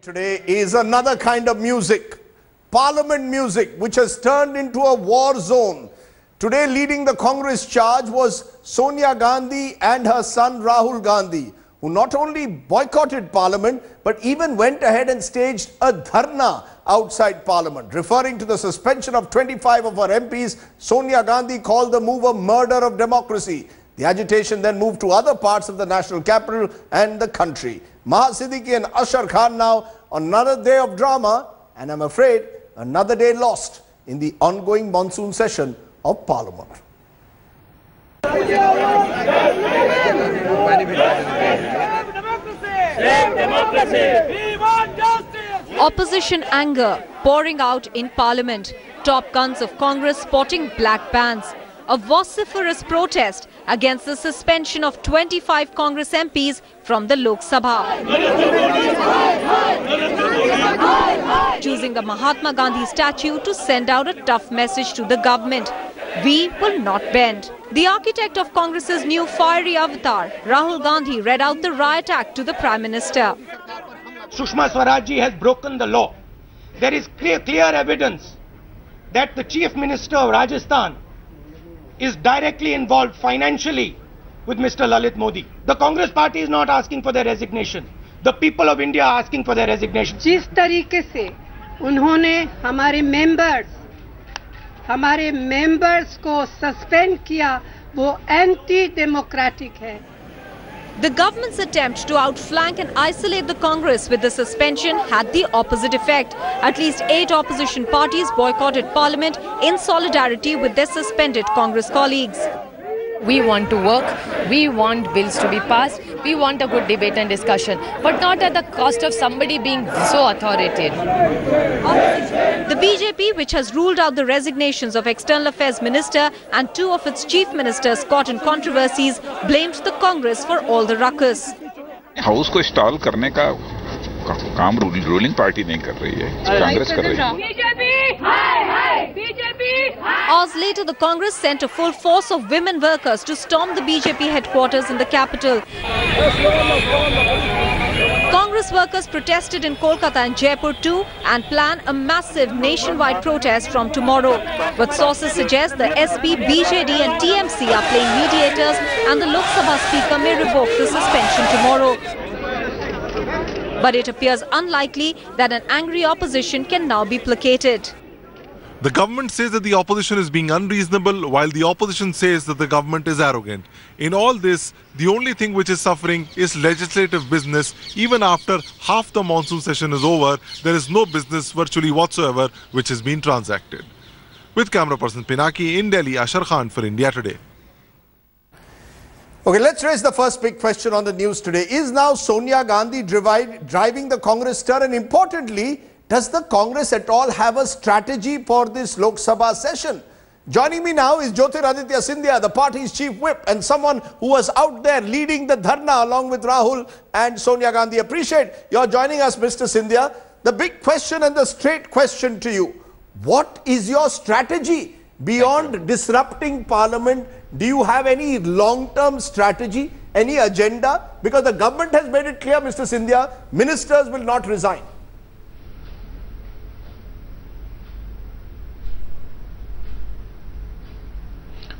Today is another kind of music, parliament music, which has turned into a war zone. Today leading the Congress charge was Sonia Gandhi and her son Rahul Gandhi, who not only boycotted parliament, but even went ahead and staged a dharna outside parliament. Referring to the suspension of 25 of her MPs, Sonia Gandhi called the move a murder of democracy. The agitation then moved to other parts of the national capital and the country. Maha Siddiqui and Ashar Khan now on another day of drama, and I'm afraid another day lost in the ongoing monsoon session of Parliament. Opposition anger pouring out in Parliament. Top guns of Congress spotting black bands. A vociferous protest against the suspension of 25 Congress MPs from the Lok Sabha. Choosing the Mahatma Gandhi statue to send out a tough message to the government. We will not bend. The architect of Congress's new fiery avatar, Rahul Gandhi, read out the riot act to the Prime Minister. Sushma Swaraj ji has broken the law. There is clear evidence that the Chief Minister of Rajasthan is directly involved financially with Mr. Lalit Modi. The Congress party is not asking for their resignation. The people of India are asking for their resignation. जिस तरीके से उन्होंने हमारे members को suspend किया, वो anti democratic है. The government's attempt to outflank and isolate the Congress with the suspension had the opposite effect. At least 8 opposition parties boycotted Parliament in solidarity with their suspended Congress colleagues. We want to work, we want bills to be passed, we want a good debate and discussion, but not at the cost of somebody being so authoritative. The BJP, which has ruled out the resignations of External Affairs Minister and 2 of its chief ministers caught in controversies, blamed the Congress for all the ruckus. House को stall करने का काम ruling party नहीं कर रही है, कांग्रेस कर रही है. Hours later, the Congress sent a full force of women workers to storm the BJP headquarters in the capital. Congress workers protested in Kolkata and Jaipur too and plan a massive nationwide protest from tomorrow. But sources suggest the SP, BJD and TMC are playing mediators and the Lok Sabha Speaker may revoke the suspension tomorrow. But it appears unlikely that an angry opposition can now be placated. The government says that the opposition is being unreasonable, while the opposition says that the government is arrogant. In all this, the only thing which is suffering is legislative business. Even after half the monsoon session is over, there is no business virtually whatsoever which has been transacted. With camera person Pinaki in Delhi, Ashar Khan for India Today. Okay, let's raise the first big question on the news today. Is now Sonia Gandhi driving the Congress stir? And importantly, does the Congress at all have a strategy for this Lok Sabha session? Joining me now is Jyotiraditya Scindia, the party's chief whip, and someone who was out there leading the dharna along with Rahul and Sonia Gandhi. Appreciate your joining us, Mr. Scindia. The big question and the straight question to you: what is your strategy beyond disrupting Parliament? Do you have any long-term strategy, any agenda? Because the government has made it clear, Mr. Scindia, ministers will not resign.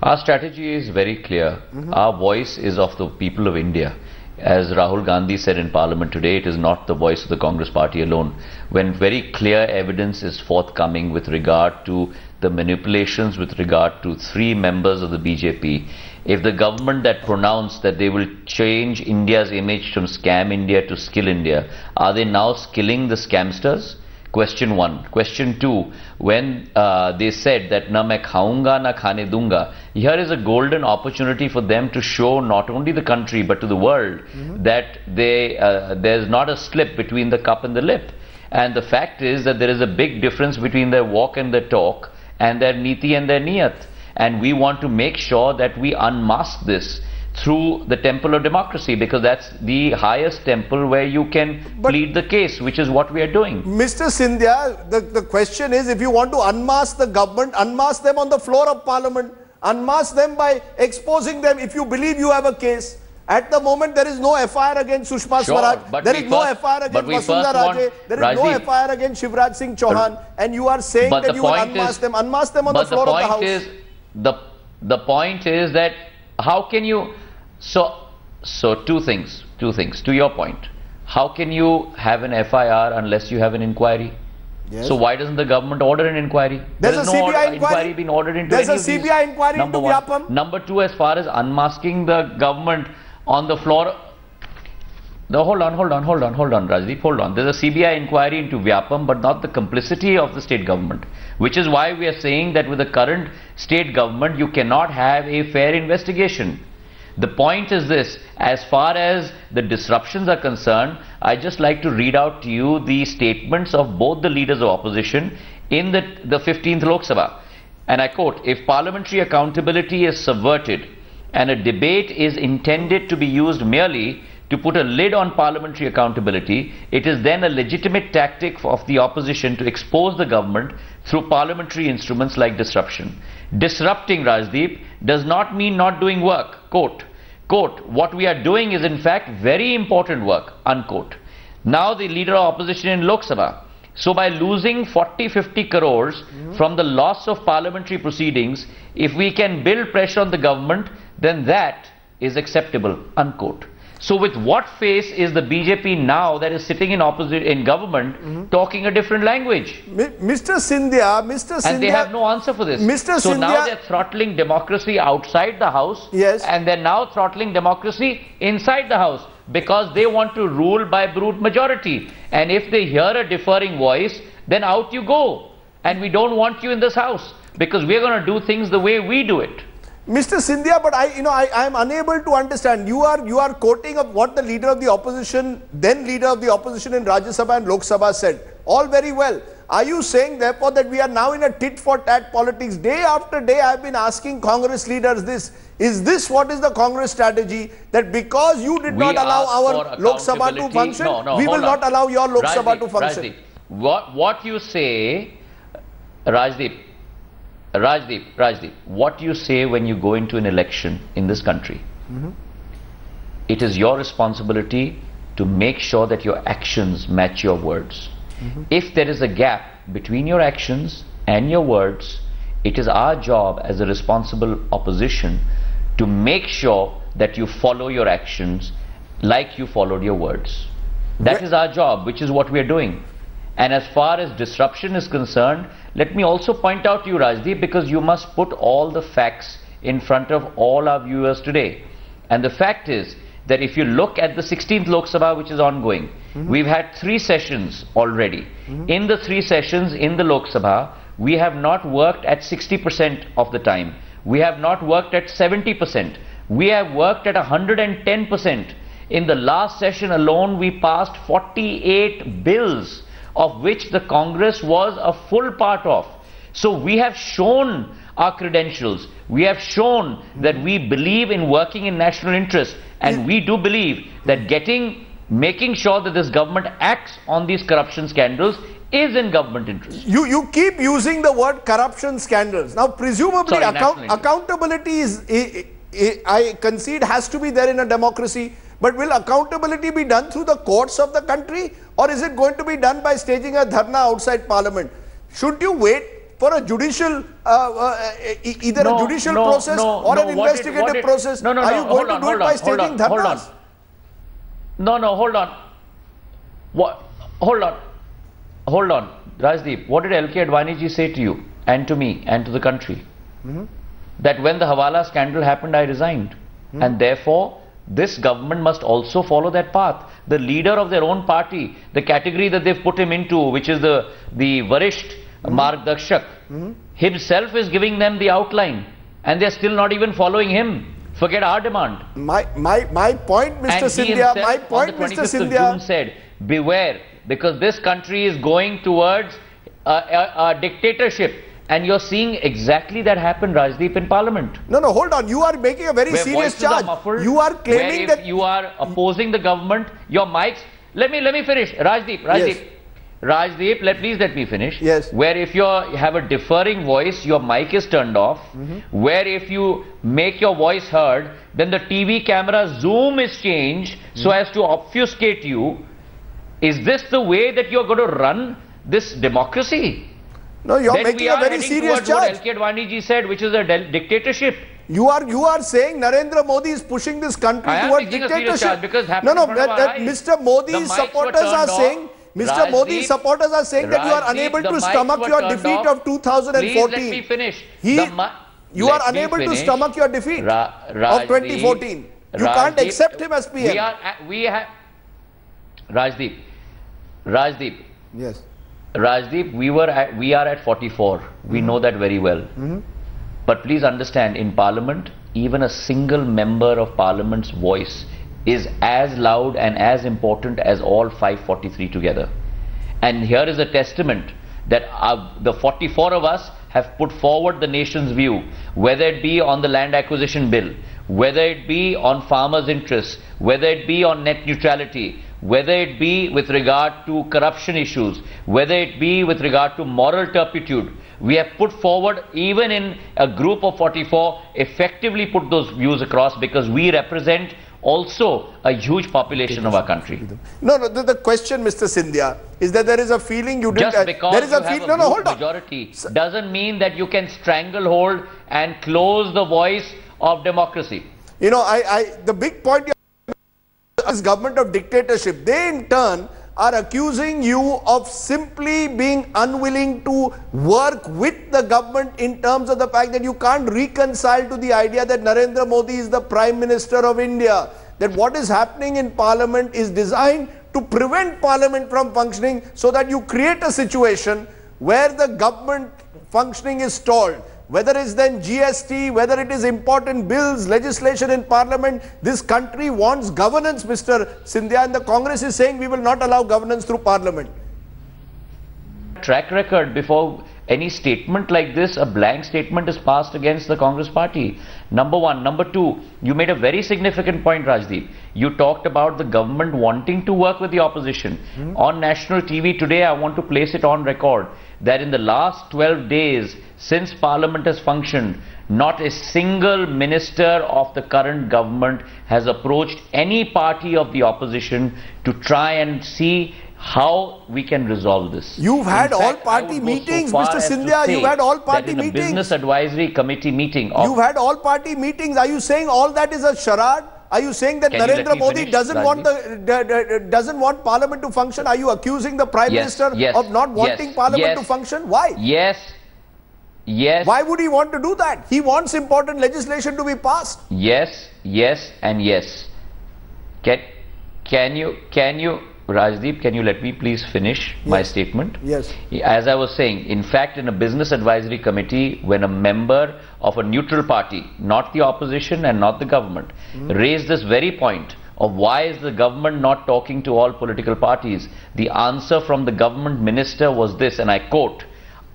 Our strategy is very clear. Our voice is of the people of India. As Rahul Gandhi said in Parliament today, it is not the voice of the Congress party alone. When very clear evidence is forthcoming with regard to the manipulations with regard to 3 members of the BJP, if the government that pronounced that they will change India's image from scam India to skill India, are they now skilling the scamsters? Question 1. Question 2, when they said that na main khaunga na khane dunga, here is a golden opportunity for them to show not only the country but to the world that there's not a slip between the cup and the lip. And the fact is that there is a big difference between their walk and their talk and their niti and their niyat. And we want to make sure that we unmask this through the temple of democracy, because that's the highest temple where you can plead the case, which is what we are doing. Mr. Scindia, the question is, if you want to unmask the government, unmask them on the floor of Parliament, unmask them by exposing them if you believe you have a case. At the moment, there is no FIR against Sushma Swaraj. There is no FIR against Vasundhara Raje. There is no FIR against Shivraj Singh Chauhan. And you are saying that you will unmask them. Unmask them on the floor of the House. The point is that how can you... So two things. To your point. How can you have an FIR unless you have an inquiry? Yes. So why doesn't the government order an inquiry? There's a CBI inquiry been ordered into There's a CBI inquiry into Vyapam. Number two, as far as unmasking the government on the floor... No, hold on, Rajdeep, hold on. There's a CBI inquiry into Vyapam, but not the complicity of the state government. Which is why we are saying that with the current state government, you cannot have a fair investigation. The point is this, as far as the disruptions are concerned, I just like to read out to you the statements of both the leaders of opposition in the 15th Lok Sabha. And I quote, if parliamentary accountability is subverted and a debate is intended to be used merely to put a lid on parliamentary accountability, it is then a legitimate tactic of the opposition to expose the government through parliamentary instruments like disruption. Disrupting, Rajdeep, does not mean not doing work. Quote, what we are doing is in fact very important work, unquote. Now the leader of opposition in Lok Sabha. So by losing 40-50 crores from the loss of parliamentary proceedings, if we can build pressure on the government, then that is acceptable, unquote. So with what face is the BJP now that is sitting in government talking a different language? Mr. Scindia, and they have no answer for this. So now they're throttling democracy outside the house. Yes. And they're now throttling democracy inside the house because they want to rule by brute majority. And if they hear a differing voice, then out you go. And we don't want you in this house because we're going to do things the way we do it. Mr. Scindia, but I am unable to understand. You are quoting of what the leader of the opposition, then leader of the opposition in Rajya Sabha and Lok Sabha said. All very well. Are you saying therefore that we are now in a tit-for-tat politics? Day after day I have been asking Congress leaders this. Is this what is the Congress strategy? That because you did not allow our Lok Sabha to function, we will not allow your Lok Sabha to function. Rajdeep, what you say, Rajdeep, what you say when you go into an election in this country, it is your responsibility to make sure that your actions match your words. If there is a gap between your actions and your words, it is our job as a responsible opposition to make sure that you follow your actions like you followed your words. That is our job, which is what we are doing. And as far as disruption is concerned, let me also point out to you, Rajdeep, because you must put all the facts in front of all our viewers today. And the fact is that if you look at the 16th Lok Sabha, which is ongoing, we've had 3 sessions already. In the 3 sessions in the Lok Sabha, we have not worked at 60% of the time. We have not worked at 70%. We have worked at 110%. In the last session alone, we passed 48 bills, of which the Congress was a full part of. So we have shown our credentials. We have shown that we believe in working in national interest, and we do believe that making sure that this government acts on these corruption scandals is in government interest. You keep using the word corruption scandals. Now presumably accountability is, I concede, has to be there in a democracy. But will accountability be done through the courts of the country, or is it going to be done by staging a dharna outside parliament? Should you wait for a judicial, either a judicial process or an investigative process? Are you going to do it by staging dharnas? Hold on. Rajdeep, what did L.K. Advani ji say to you and to me and to the country? That when the Hawala scandal happened, I resigned. And therefore, this government must also follow that path. The leader of their own party, the category that they've put him into, which is the Varisht Margdarshak, himself is giving them the outline, and they're still not even following him. Forget our demand. My point, Mr. Scindia, my point, Mr. Scindia, June said, beware, because this country is going towards a dictatorship. And you're seeing exactly that happen, Rajdeep, in Parliament. No, hold on. You are making a very serious charge. You are claiming that you are opposing the government. Your mics. Let me finish, Rajdeep. Rajdeep, please let me finish. Yes. Where if you have a differing voice, your mic is turned off. Where if you make your voice heard, then the TV camera zoom is changed so as to obfuscate you. Is this the way that you're going to run this democracy? No, you're Then making a very serious charge. What L.K. Advani ji said, which is a dictatorship. You are saying Narendra Modi is pushing this country towards dictatorship. Mr. Modi's supporters are saying, Modi's supporters are saying that you are unable to stomach your defeat of 2014. Please let me finish. You are unable to stomach your defeat of 2014. You can't accept him as PM. Rajdeep. Yes. Rajdeep, we are at 44. We know that very well. But please understand, in Parliament, even a single member of Parliament's voice is as loud and as important as all 543 together. And here is a testament that the 44 of us have put forward the nation's view, whether it be on the land acquisition bill, whether it be on farmers' interests, whether it be on net neutrality, whether it be with regard to corruption issues, whether it be with regard to moral turpitude. We have put forward, even in a group of 44, effectively put those views across, because we represent also a huge population of our country. No, the question, Mr. Scindia, is that there is a feeling you didn't... Just because there is a majority doesn't mean that you can stranglehold and close the voice of democracy. You know, the big point is government of dictatorship. They in turn are accusing you of simply being unwilling to work with the government in terms of the fact that you can't reconcile to the idea that Narendra Modi is the Prime Minister of India. That what is happening in Parliament is designed to prevent Parliament from functioning, so that you create a situation where the government functioning is stalled. Whether it's then GST, whether it is important bills, legislation in Parliament, this country wants governance, Mr. Scindia, and the Congress is saying we will not allow governance through Parliament. Track record before any statement like this, a blank statement is passed against the Congress party. Number one. Number two, you made a very significant point, Rajdeep. You talked about the government wanting to work with the opposition. On national TV today, I want to place it on record that in the last 12 days, since Parliament has functioned, not a single minister of the current government has approached any party of the opposition to try and see how we can resolve this. You've had all-party meetings, Mr. Scindia. You've had all-party meetings. Business Advisory Committee meeting. You've had all-party meetings. Are you saying all that is a charade? Are you saying that Narendra Modi doesn't want Parliament to function? Are you accusing the Prime Minister of not wanting Parliament to function? Why? Yes. Why would he want to do that? He wants important legislation to be passed. Yes, and yes. Can you, Rajdeep, can you let me please finish my statement? Yes. As I was saying, in fact, in a Business Advisory Committee, when a member of a neutral party, not the opposition and not the government, raised this very point of why is the government not talking to all political parties, the answer from the government minister was this, and I quote,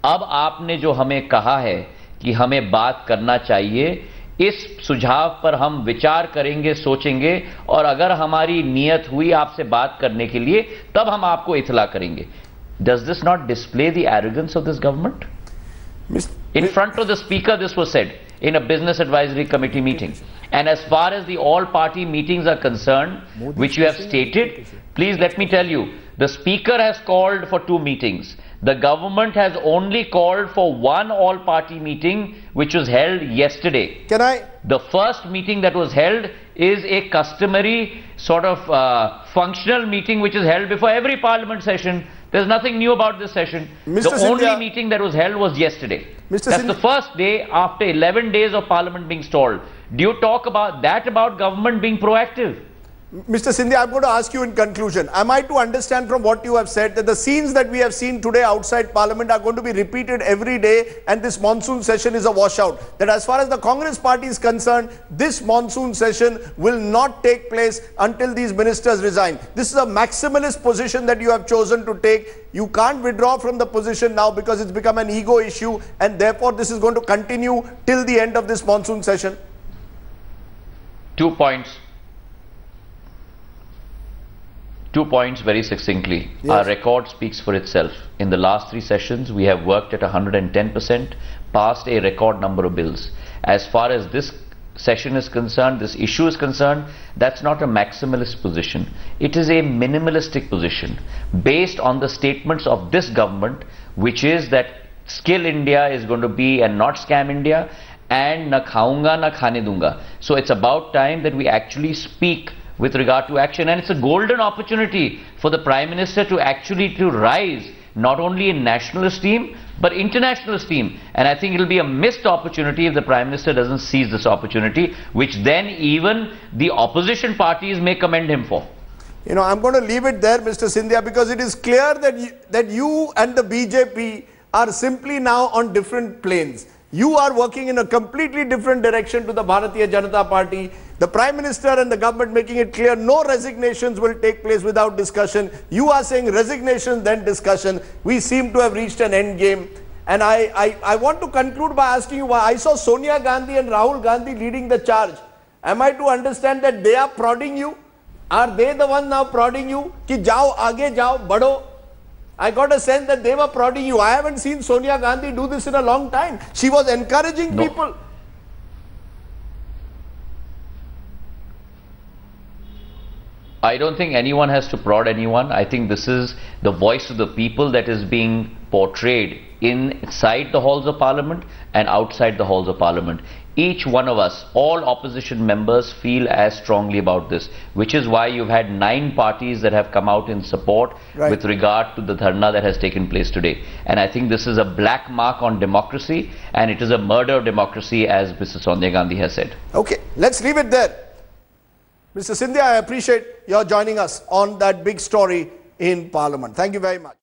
"Ab aapne jo hame kaha hai ki hame baat karna chahiye, इस सुझाव पर हम विचार करेंगे, सोचेंगे, और अगर हमारी नियत हुई आपसे बात करने के लिए, तब हम आपको इत्तला करेंगे." Does this not display the arrogance of this government? In front of the speaker this was said in a Business Advisory Committee meeting. And as far as the all-party meetings are concerned, which you have stated, please let me tell you, the speaker has called for 2 meetings. The government has only called for 1 all-party meeting, which was held yesterday. The first meeting that was held is a customary sort of functional meeting which is held before every Parliament session. There's nothing new about this session. The only meeting that was held was yesterday. That's the first day after 11 days of Parliament being stalled. Do you talk about that, about government being proactive? Mr. Scindia, I'm going to ask you in conclusion, am I to understand from what you have said that the scenes that we have seen today outside Parliament are going to be repeated every day, and this monsoon session is a washout? That as far as the Congress party is concerned, this monsoon session will not take place until these ministers resign. This is a maximalist position that you have chosen to take. You can't withdraw from the position now because it's become an ego issue, and therefore this is going to continue till the end of this monsoon session. 2 points. 2 points very succinctly. Yes. Our record speaks for itself. In the last 3 sessions, we have worked at 110%, passed a record number of bills. As far as this session is concerned, this issue is concerned, that's not a maximalist position. It is a minimalistic position based on the statements of this government, which is that Skill India is going to be and not Scam India, and na khaunga na khane dunga. So it's about time that we actually speak with regard to action, and it's a golden opportunity for the Prime Minister to actually rise not only in national esteem but international esteem. And I think it will be a missed opportunity if the Prime Minister doesn't seize this opportunity, which then even the opposition parties may commend him for. You know, I'm going to leave it there, Mr. Scindia, because it is clear that you and the BJP are simply now on different planes. You are working in a completely different direction to the Bharatiya Janata Party. The Prime Minister and the government making it clear no resignations will take place without discussion. You are saying resignation, then discussion. We seem to have reached an end game. And I want to conclude by asking you why I saw Sonia Gandhi and Rahul Gandhi leading the charge. Am I to understand that they are prodding you? Are they the one now prodding you? Ki jao, aage jao, bado. I got a sense that they were prodding you. I haven't seen Sonia Gandhi do this in a long time. She was encouraging people. I don't think anyone has to prod anyone. I think this is the voice of the people that is being portrayed inside the halls of parliament and outside the halls of parliament. Each one of us, all opposition members, feel as strongly about this, which is why you've had 9 parties that have come out in support with regard to the dharna that has taken place today. And I think this is a black mark on democracy, and it is a murder of democracy, as Mrs. Sonia Gandhi has said. Okay, let's leave it there. Mr. Scindia, I appreciate your joining us on that big story in Parliament. Thank you very much.